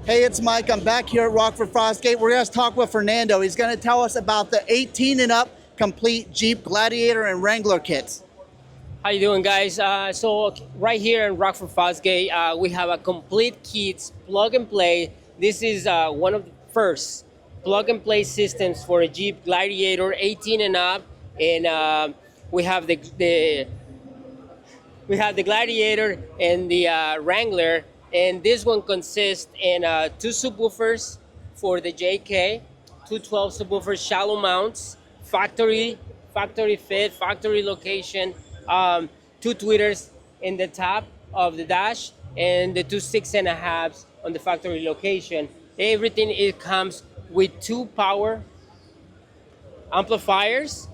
Hey, it's Mike. I'm back here at Rockford Fosgate. We're going to talk with Fernando. He's going to tell us about the 18 and up complete Jeep Gladiator and Wrangler kits. How you doing, guys? So right here in Rockford Fosgate, we have a complete kits plug and play. This is one of the first plug and play systems for a Jeep Gladiator 18 and up, and we have the Gladiator and the Wrangler, and this one consists in two subwoofers for the JK, two 12 subwoofers, shallow mounts, factory fit, factory location, two tweeters in the top of the dash, and the two 6.5s on the factory location. Everything it comes with two power amplifiers.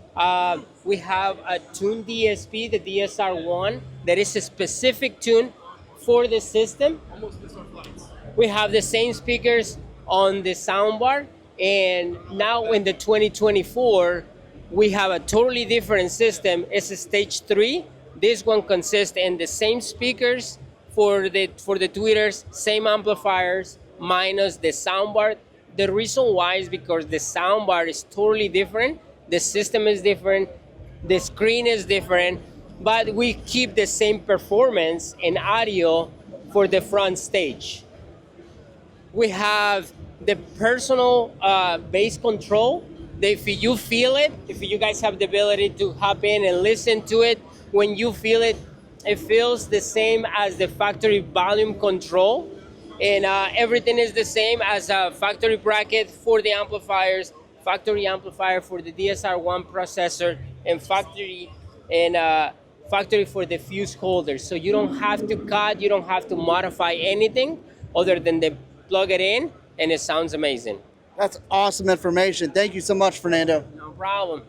We have a tuned DSP, the DSR1, that is a specific tune for the system. We have the same speakers on the soundbar, and now in the 2024, we have a totally different system. It's a stage 3. This one consists in the same speakers for the tweeters, same amplifiers, minus the soundbar. The reason why is because the soundbar is totally different, the system is different, the screen is different, but we keep the same performance and audio for the front stage. We have the personal bass control. If you feel it, if you guys have the ability to hop in and listen to it, when you feel it, it feels the same as the factory volume control. And everything is the same as a factory bracket for the amplifiers, factory amplifier for the DSR1 processor, and factory for the fuse holders. So you don't have to cut, you don't have to modify anything other than they plug it in, and it sounds amazing. That's awesome information. Thank you so much, Fernando. No problem.